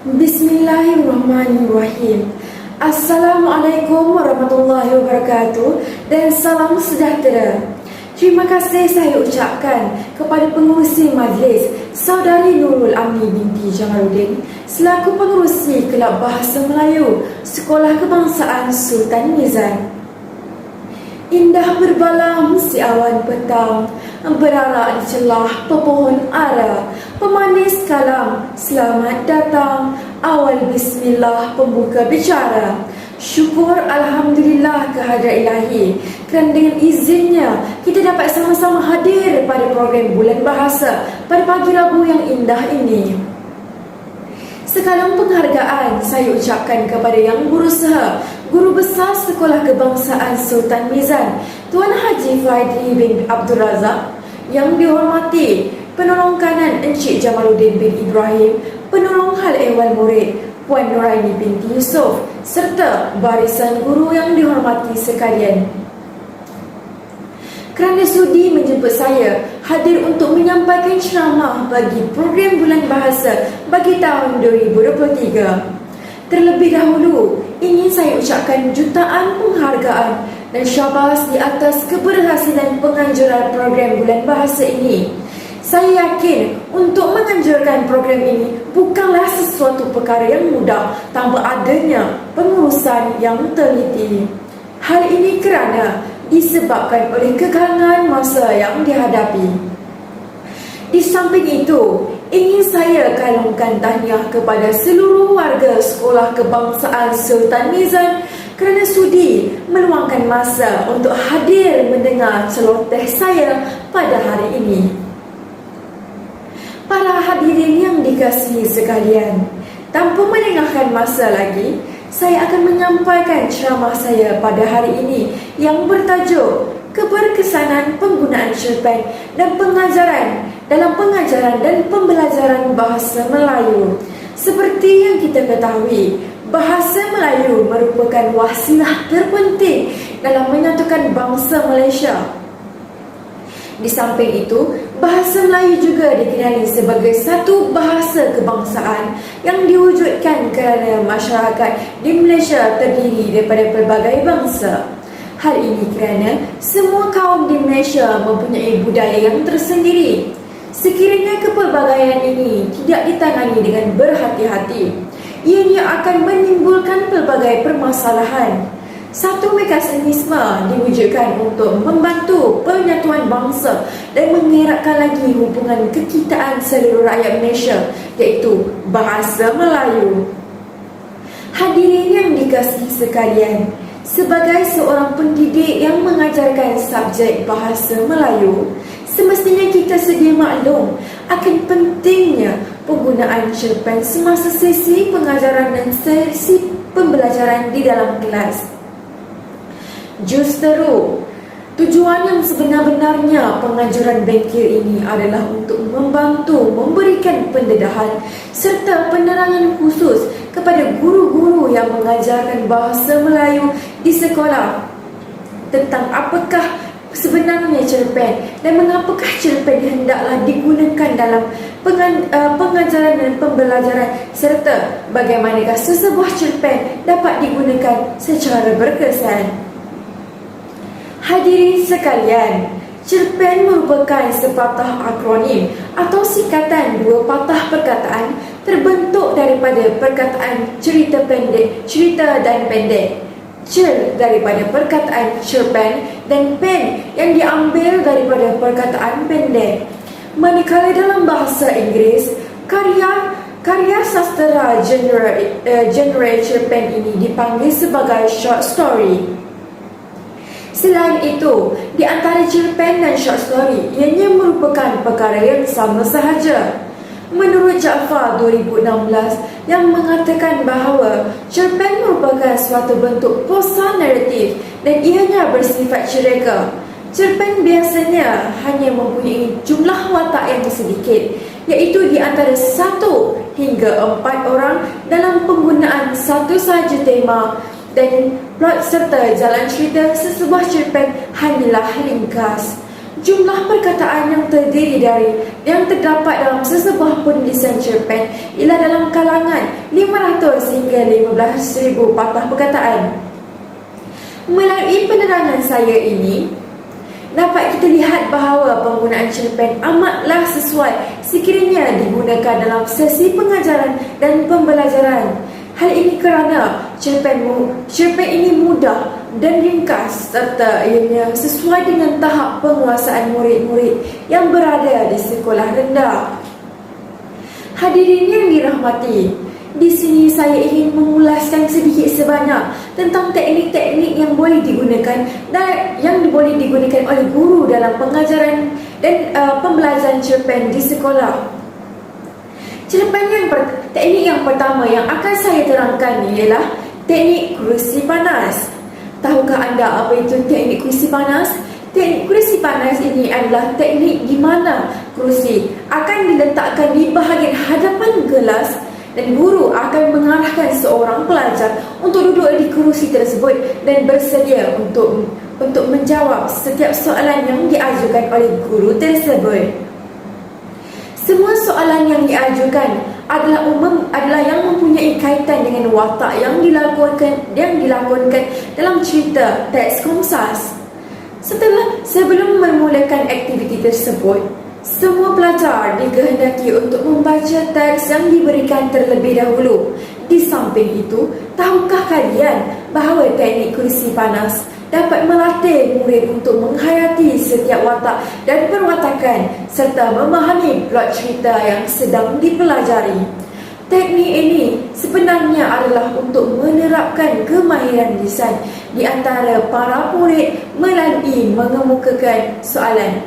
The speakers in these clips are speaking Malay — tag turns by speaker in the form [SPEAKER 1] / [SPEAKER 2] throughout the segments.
[SPEAKER 1] Bismillahirrahmanirrahim. Assalamualaikum warahmatullahi wabarakatuh dan salam sejahtera. Terima kasih saya ucapkan kepada pengurusi majlis Saudari Nurul Amni binti Jamaluddin selaku pengurusi Kelab Bahasa Melayu Sekolah Kebangsaan Sultan Mizan. Indah berbalam si awan petang, berarak di celah pepohon ara, pemanis kalam, selamat datang, awal bismillah pembuka bicara. Syukur Alhamdulillah kehadrat ilahi kerana dengan izinnya kita dapat sama-sama hadir pada program Bulan Bahasa pada pagi Rabu yang indah ini. Sekalang penghargaan saya ucapkan kepada yang berusaha, Guru Besar Sekolah Kebangsaan Sultan Mizan, Tuan Haji Fadli bin Abdul Razak, yang dihormati Penolong Kanan Encik Jamaluddin bin Ibrahim, Penolong Hal Ehwal Murid Puan Nuraini binti Yusof, serta barisan guru yang dihormati sekalian. Kerana sudi menjemput saya hadir untuk menyampaikan ceramah bagi program Bulan Bahasa bagi tahun 2023. Terlebih dahulu, ingin saya ucapkan jutaan penghargaan dan syabas di atas keberhasilan penganjuran program Bulan Bahasa ini. Saya yakin untuk menganjurkan program ini bukanlah sesuatu perkara yang mudah tanpa adanya pengurusan yang teliti. Hal ini kerana disebabkan oleh kekangan masa yang dihadapi. Di samping itu, ingin saya kalungkan tahniah kepada seluruh warga Sekolah Kebangsaan Sultan Mizan kerana sudi meluangkan masa untuk hadir mendengar celoteh saya pada hari ini. Para hadirin yang dikasihi sekalian, tanpa melengahkan masa lagi, saya akan menyampaikan ceramah saya pada hari ini yang bertajuk Keberkesanan Penggunaan Cerpen dan Pengajaran dalam Pengajaran dan Pembelajaran Bahasa Melayu. Seperti yang kita ketahui, bahasa Melayu merupakan wasilah terpenting dalam menyatukan bangsa Malaysia. Di samping itu, bahasa Melayu juga dikenali sebagai satu bahasa kebangsaan yang diwujudkan kerana masyarakat di Malaysia terdiri daripada pelbagai bangsa. Hal ini kerana semua kaum di Malaysia mempunyai budaya yang tersendiri. Sekiranya kepelbagaian ini tidak ditangani dengan berhati-hati, ianya akan menimbulkan pelbagai permasalahan. Satu mekanisme diwujudkan untuk membantu penyatuan bangsa dan mengeratkan lagi hubungan kekitaan seluruh rakyat Malaysia, iaitu bahasa Melayu. Hadirin yang dikasihi sekalian, sebagai seorang pendidik yang mengajarkan subjek bahasa Melayu, semestinya kita sedia maklum akan pentingnya penggunaan cerpen semasa sesi pengajaran dan sesi pembelajaran di dalam kelas. Justeru, tujuan yang sebenar-benarnya penganjuran bengkel ini adalah untuk membantu memberikan pendedahan serta penerangan khusus kepada guru-guru yang mengajarkan bahasa Melayu di sekolah tentang apakah sebenarnya cerpen dan mengapakah cerpen hendaklah digunakan dalam pengajaran dan pembelajaran serta bagaimanakah sesebuah cerpen dapat digunakan secara berkesan. Hadirin sekalian, cerpen merupakan sepatah akronim atau singkatan dua patah perkataan terbentuk daripada perkataan cerita dan pendek. Cer daripada perkataan cerpen dan pen yang diambil daripada perkataan pendek. Manakala dalam bahasa Inggeris, karya sastera genre cerpen ini dipanggil sebagai short story. Selain itu, di antara cerpen dan short story, ianya merupakan perkara yang sama sahaja. Menurut Jaafar 2016 yang mengatakan bahawa cerpen merupakan suatu bentuk prosa naratif dan ianya bersifat cereka. Cerpen biasanya hanya mempunyai jumlah watak yang sedikit, iaitu di antara 1 hingga 4 orang dalam penggunaan satu sahaja tema, dan plot serta jalan cerita sesebuah cerpen hanyalah ringkas. Jumlah perkataan yang terdiri dari yang terdapat dalam sesebuah penulisan cerpen ialah dalam kalangan 500 hingga 15,000 patah perkataan. Melalui penerangan saya ini, dapat kita lihat bahawa penggunaan cerpen amatlah sesuai sekiranya digunakan dalam sesi pengajaran dan pembelajaran. Hal ini kerana cerpen ini mudah dan ringkas serta ianya sesuai dengan tahap penguasaan murid-murid yang berada di sekolah rendah. Hadirin yang dirahmati, di sini saya ingin mengulaskan sedikit sebanyak tentang teknik-teknik yang boleh digunakan dan yang boleh digunakan oleh guru dalam pengajaran dan pembelajaran cerpen di sekolah. Teknik yang pertama yang akan saya terangkan ialah teknik kerusi panas. Tahukah anda apa itu teknik kerusi panas? Teknik kerusi panas ini adalah teknik di mana kerusi akan diletakkan di bahagian hadapan kelas dan guru akan mengarahkan seorang pelajar untuk duduk di kerusi tersebut dan bersedia untuk menjawab setiap soalan yang diajukan oleh guru tersebut. Semua soalan yang diajukan adalah yang mempunyai kaitan dengan watak yang dilakonkan dalam cerita teks Komsas. Sebelum memulakan aktiviti tersebut, semua pelajar dikehendaki untuk membaca teks yang diberikan terlebih dahulu. Di samping itu, tahukah kalian bahawa teknik kerusi panas dapat melatih murid untuk menghayati setiap watak dan perwatakan serta memahami plot cerita yang sedang dipelajari. Teknik ini sebenarnya adalah untuk menerapkan kemahiran lisan di antara para murid melalui mengemukakan soalan.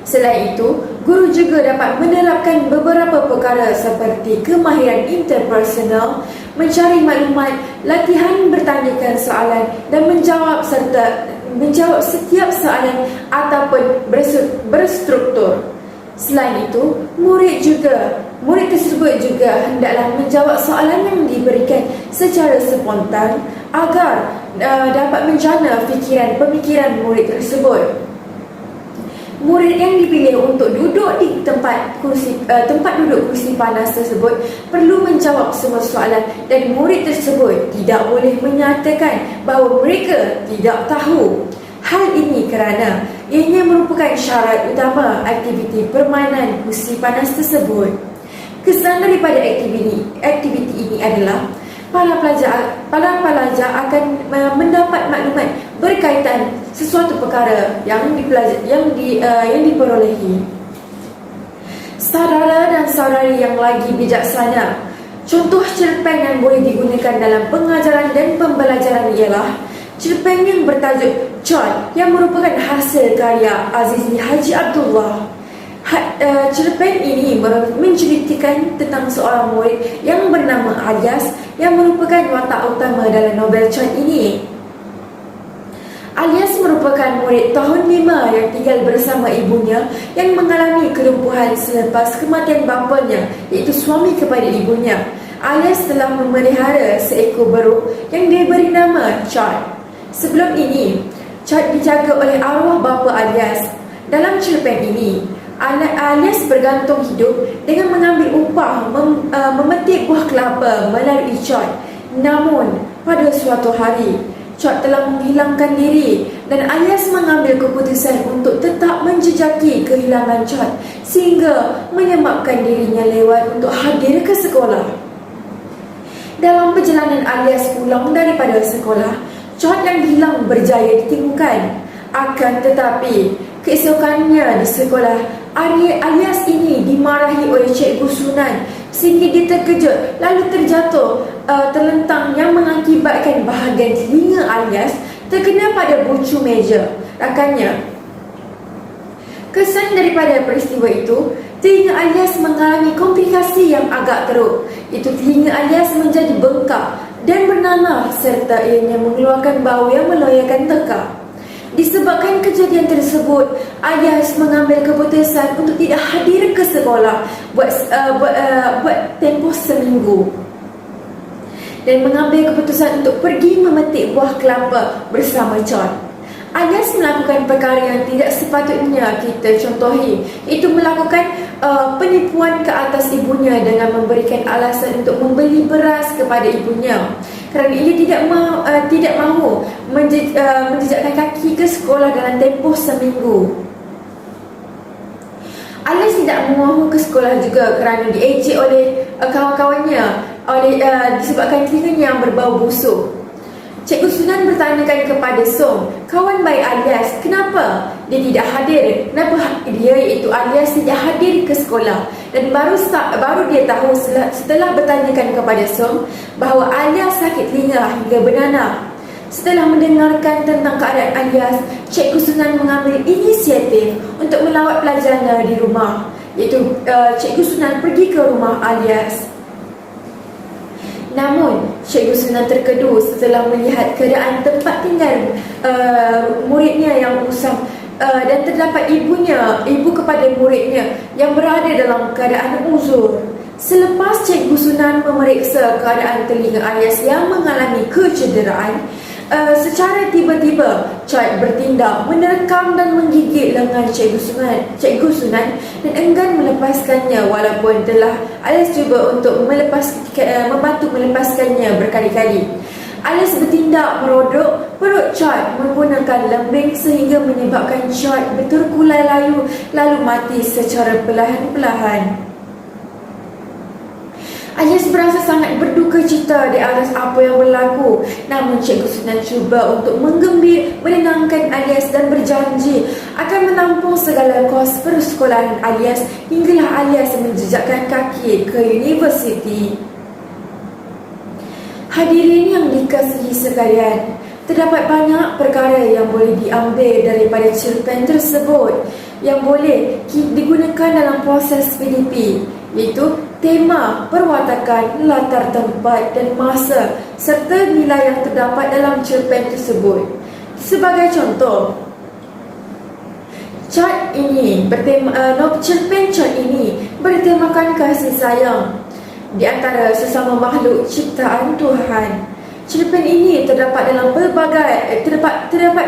[SPEAKER 1] Selain itu, guru juga dapat menerapkan beberapa perkara seperti kemahiran interpersonal, mencari maklumat, latihan bertanyakan soalan dan menjawab setiap soalan ataupun berstruktur. Selain itu, murid tersebut juga hendaklah menjawab soalan yang diberikan secara spontan agar dapat menjana pemikiran murid tersebut. Murid yang dipilih untuk duduk di tempat duduk kursi panas tersebut perlu menjawab semua soalan dan murid tersebut tidak boleh menyatakan bahawa mereka tidak tahu. Hal ini kerana ianya merupakan syarat utama aktiviti permainan kursi panas tersebut. Kesan daripada aktiviti ini adalah para pelajar akan mendapat maklumat berkaitan sesuatu perkara yang diperolehi. Saudara dan saudari yang lagi bijaksana, contoh cerpen yang boleh digunakan dalam pengajaran dan pembelajaran ialah cerpen yang bertajuk John yang merupakan hasil karya Azizi Haji Abdullah. Cerpen ini menceritakan tentang seorang murid yang bernama Alias yang merupakan watak utama dalam novel John ini. Alias merupakan murid tahun 5 yang tinggal bersama ibunya yang mengalami kelumpuhan selepas kematian bapanya, iaitu suami kepada ibunya. Alias telah memelihara seekor beruk yang diberi nama Chad. Sebelum ini, Chad dijaga oleh arwah bapa Alias. Dalam cerpen ini, Alias bergantung hidup dengan mengambil upah memetik buah kelapa melalui Chad. Namun, pada suatu hari, Chad telah menghilangkan diri dan Alias mengambil keputusan untuk tetap menjejaki kehilangan Chad sehingga menyebabkan dirinya lewat untuk hadir ke sekolah. Dalam perjalanan Alias pulang daripada sekolah, Chad yang hilang berjaya ditemukan. Akan tetapi, keesokannya di sekolah, Alias ini dimarahi oleh Cikgu Sunan sehingga dia terkejut lalu terjatuh terlentang yang mengakibatkan bahagian telinga Alias terkena pada bucu meja rakannya. Kesan daripada peristiwa itu, telinga Alias mengalami komplikasi yang agak teruk. Itu telinga Alias menjadi bengkak dan bernanah serta ianya mengeluarkan bau yang meloyakan tekak. Disebabkan kejadian tersebut, Alias mengambil keputusan untuk tidak hadir ke sekolah buat tempoh seminggu dan mengambil keputusan untuk pergi memetik buah kelapa bersama Chad. alias melakukan perkara yang tidak sepatutnya kita contohi, itu melakukan penipuan ke atas ibunya dengan memberikan alasan untuk membeli beras kepada ibunya kerana ia tidak mahu menjejakkan kaki ke sekolah dalam tempoh seminggu. Alias tidak mahu ke sekolah juga kerana diejek oleh kawan-kawannya disebabkan telinganya yang berbau busuk. Cikgu Sunan bertanyakan kepada Som, kawan baik Alias, kenapa dia tidak hadir? Kenapa dia iaitu Alias tidak hadir ke sekolah? Dan baru dia tahu setelah bertanyakan kepada Som bahawa Alias sakit telinga hingga bernanah. Setelah mendengarkan tentang keadaan Alias, Cikgu Sunan mengambil inisiatif untuk melawat pelajarnya di rumah, iaitu Cikgu Sunan pergi ke rumah Alias. Namun, Cikgu Sunan terkedu setelah melihat keadaan tempat tinggal muridnya yang usang dan terdapat ibu kepada muridnya yang berada dalam keadaan uzur. Selepas Cikgu Sunan memeriksa keadaan telinga Alias yang mengalami kecederaan, secara tiba-tiba Chad bertindak menerkam dan menggigit lengan Cikgu Sunan dan enggan melepaskannya walaupun telah Alias cuba untuk membantu melepaskannya berkali-kali. Alias bertindak merodok perut Chad menggunakan lembing sehingga menyebabkan Chad berterkulai lalu mati secara perlahan-perlahan. Alias berasa sangat berduka cita di atas apa yang berlaku. Namun Cikgu Sunan cuba untuk menenangkan Alias dan berjanji akan menampung segala kos persekolahan Alias hinggalah Alias menjejakkan kaki ke universiti. Hadirin yang dikasihi sekalian, terdapat banyak perkara yang boleh diambil daripada cerpen tersebut yang boleh digunakan dalam proses PDP, iaitu tema, perwatakan, latar tempat dan masa serta nilai yang terdapat dalam cerpen tersebut. Sebagai contoh, cerpen cat ini bertemakan kasih sayang di antara sesama makhluk ciptaan Tuhan. Cerpen ini terdapat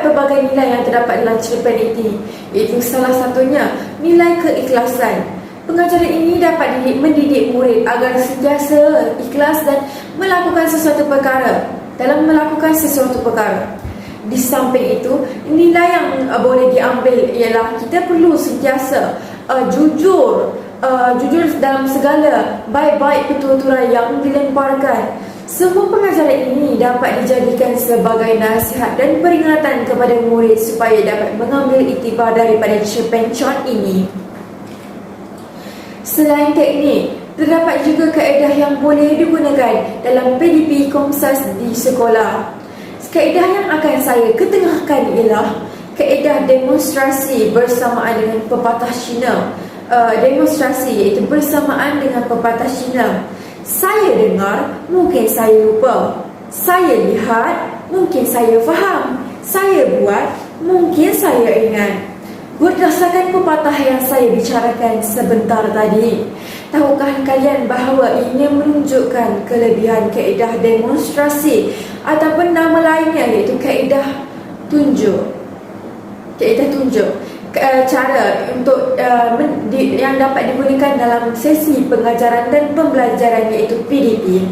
[SPEAKER 1] pelbagai nilai yang terdapat dalam cerpen ini, iaitu salah satunya nilai keikhlasan. Pengajaran ini dapat mendidik murid agar sentiasa ikhlas dan melakukan sesuatu perkara. Di samping itu, nilai yang boleh diambil ialah kita perlu sentiasa jujur dalam segala baik-baik petuturan yang dilemparkan. Semua pengajaran ini dapat dijadikan sebagai nasihat dan peringatan kepada murid supaya dapat mengambil iktibar daripada cerpen cat ini. Selain teknik, terdapat juga kaedah yang boleh digunakan dalam PDP Komsas di sekolah. Kaedah yang akan saya ketengahkan ialah kaedah demonstrasi bersamaan dengan pepatah Cina. Demonstrasi iaitu bersamaan dengan pepatah Cina. Saya dengar, mungkin saya lupa. Saya lihat, mungkin saya faham. Saya buat, mungkin saya ingat. Berdasarkan pepatah yang saya bicarakan sebentar tadi, tahukah kalian bahawa ini menunjukkan kelebihan kaedah demonstrasi ataupun nama lainnya iaitu kaedah tunjuk. Cara untuk yang dapat digunakan dalam sesi pengajaran dan pembelajaran iaitu PDP.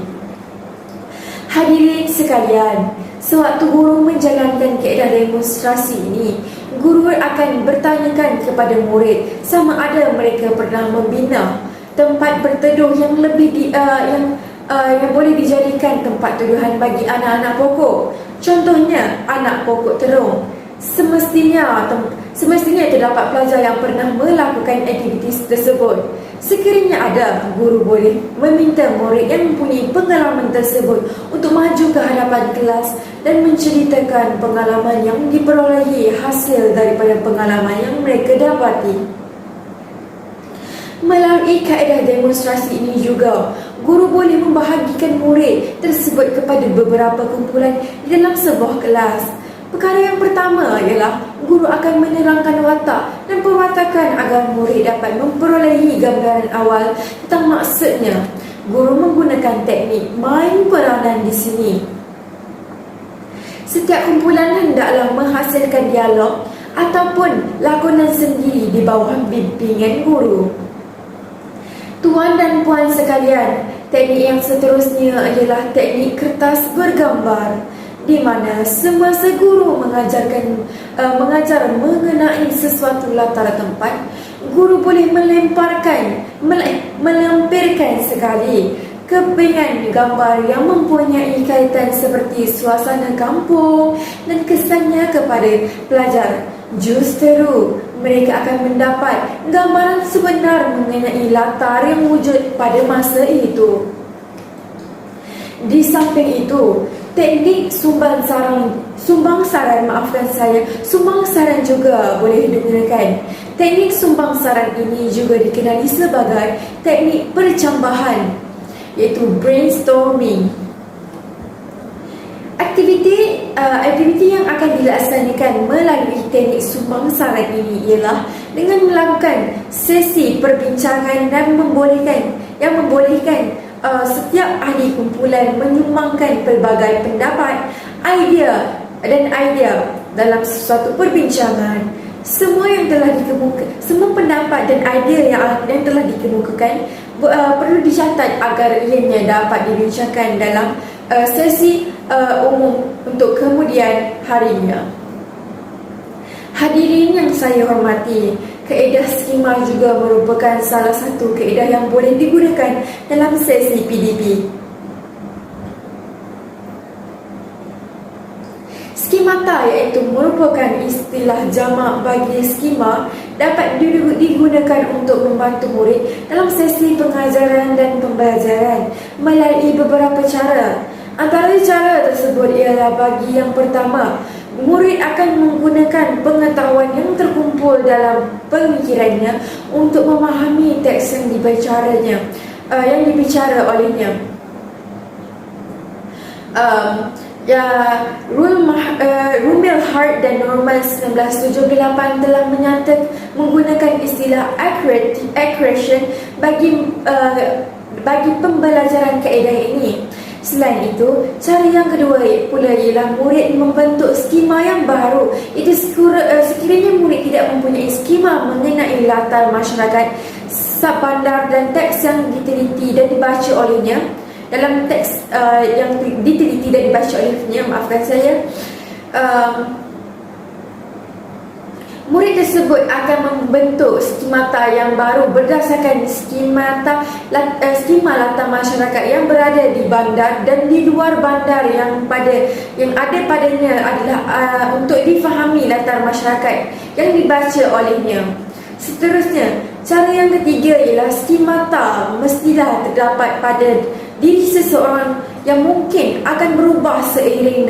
[SPEAKER 1] Hadirin sekalian, sewaktu guru menjalankan kaedah demonstrasi ini, guru akan bertanyakan kepada murid sama ada mereka pernah membina tempat berteduh yang yang boleh dijadikan tempat tuduhan bagi anak-anak pokok. Contohnya, anak pokok terung. Semestinya terdapat pelajar yang pernah melakukan aktiviti tersebut. Sekiranya ada, guru boleh meminta murid yang mempunyai pengalaman tersebut untuk maju ke hadapan kelas dan menceritakan pengalaman yang diperolehi hasil daripada pengalaman yang mereka dapati. Melalui kaedah demonstrasi ini juga, guru boleh membahagikan murid tersebut kepada beberapa kumpulan di dalam sebuah kelas. Perkara yang pertama ialah guru akan menerangkan watak dan perwatakan agar murid dapat memperolehi gambaran awal tentang maksudnya. Guru menggunakan teknik main peranan di sini. Setiap kumpulan hendaklah menghasilkan dialog ataupun lakonan sendiri di bawah bimbingan guru. Tuan dan puan sekalian, teknik yang seterusnya ialah teknik kertas bergambar, di mana semasa guru mengajar mengenai sesuatu latar tempat, guru boleh melampirkan sekali kepingan gambar yang mempunyai kaitan seperti suasana kampung dan kesannya kepada pelajar. Justeru, mereka akan mendapat gambaran sebenar mengenai latar yang wujud pada masa itu. Di samping itu, teknik sumbang saran juga boleh digunakan. Teknik sumbang saran ini juga dikenali sebagai teknik percambahan, iaitu brainstorming. Aktiviti yang akan dilaksanakan melalui teknik sumbang saran ini ialah dengan melakukan sesi perbincangan yang membolehkan setiap ahli kumpulan menyumbangkan pelbagai pendapat, idea dalam suatu perbincangan. Semua pendapat dan idea yang telah dikemukakan perlu dicatat agar ianya dapat dibincangkan dalam sesi umum untuk kemudian harinya. Hadirin yang saya hormati, kaedah skema juga merupakan salah satu kaedah yang boleh digunakan dalam sesi PDP. Skemata iaitu merupakan istilah jamak bagi skema dapat digunakan untuk membantu murid dalam sesi pengajaran dan pembelajaran melalui beberapa cara. Antara cara tersebut ialah bagi yang pertama, murid akan menggunakan pengetahuan yang terkumpul dalam pemikirannya untuk memahami teks yang dibicara olehnya. Rumelhart dan Norman 1978 telah menggunakan istilah accretion bagi pembelajaran kaedah ini. Selain itu, cara yang kedua pula ialah murid membentuk skema yang baru. Itu sekiranya murid tidak mempunyai skema mengenai latar masyarakat, bandar dan teks yang diteliti dan dibaca olehnya. Dalam teks yang diteliti dan dibaca olehnya, murid tersebut akan membentuk skemata yang baru berdasarkan skema latar masyarakat yang berada di bandar dan di luar bandar yang ada padanya adalah untuk difahami latar masyarakat yang dibaca olehnya. Seterusnya, cara yang ketiga ialah skemata mestilah terdapat pada diri seseorang yang mungkin akan berubah seiring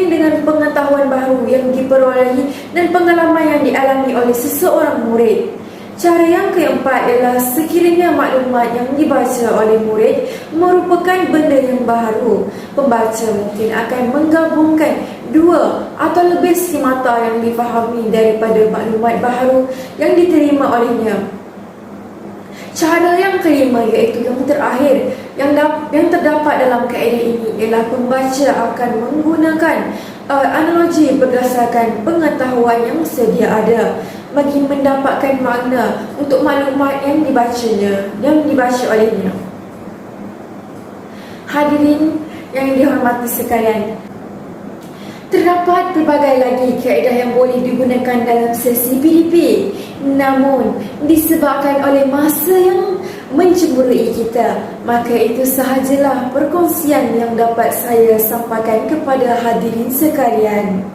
[SPEAKER 1] dengan pengetahuan baru yang diperolehi dan pengalaman yang dialami oleh seseorang murid. Cara yang keempat ialah sekiranya maklumat yang dibaca oleh murid merupakan benda yang baru, pembaca mungkin akan menggabungkan dua atau lebih skemata yang difahami daripada maklumat baru yang diterima olehnya. Cara yang kelima iaitu yang terakhir yang terdapat dalam kaedah ini ialah pembaca akan menggunakan analogi berdasarkan pengetahuan yang sedia ada bagi mendapatkan makna untuk maklumat yang dibaca olehnya. Hadirin yang dihormati sekalian, terdapat pelbagai lagi kaedah yang boleh digunakan dalam sesi PDP. Namun, disebabkan oleh masa yang mencemburui kita, maka itu sahajalah perkongsian yang dapat saya sampaikan kepada hadirin sekalian.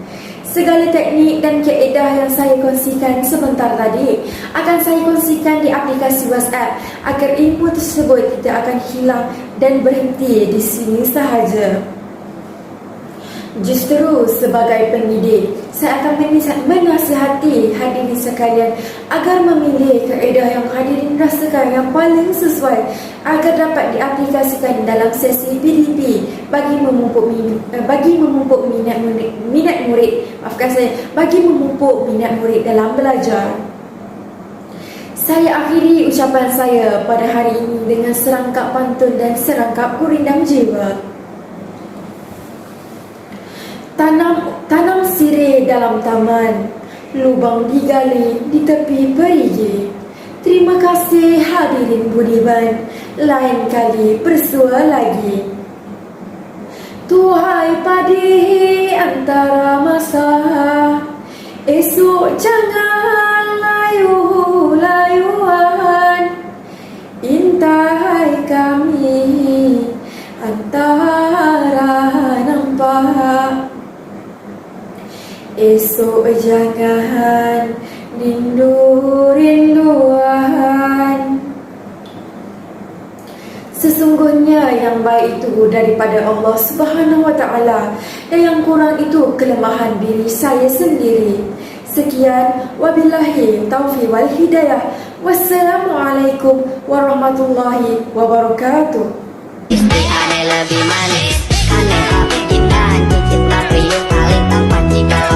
[SPEAKER 1] Segala teknik dan kaedah yang saya kongsikan sebentar tadi akan saya kongsikan di aplikasi WhatsApp agar ilmu tersebut tidak akan hilang dan berhenti di sini sahaja. Justru sebagai pendidik, saya akan menasihati hadirin sekalian agar memilih kaedah yang hadirin rasakan yang paling sesuai agar dapat diaplikasikan dalam sesi PDP bagi memupuk minat murid dalam belajar. Saya akhiri ucapan saya pada hari ini dengan serangkap pantun dan serangkap gurindam jiwa. Tanam sirih dalam taman, lubang digali di tepi perigi. Terima kasih hadirin budiman, lain kali bersua lagi. Tuhai padi antara masa, esok jangan layu-layuan. Intai kami antara nampak, esok jangan rindu-rinduan. Sesungguhnya yang baik itu daripada Allah Subhanahu wa Ta'ala, dan yang kurang itu kelemahan diri saya sendiri. Sekian, wabillahi taufiq wal hidayah. Wassalamualaikum warahmatullahi wabarakatuh.
[SPEAKER 2] Istri aneh lebih manis.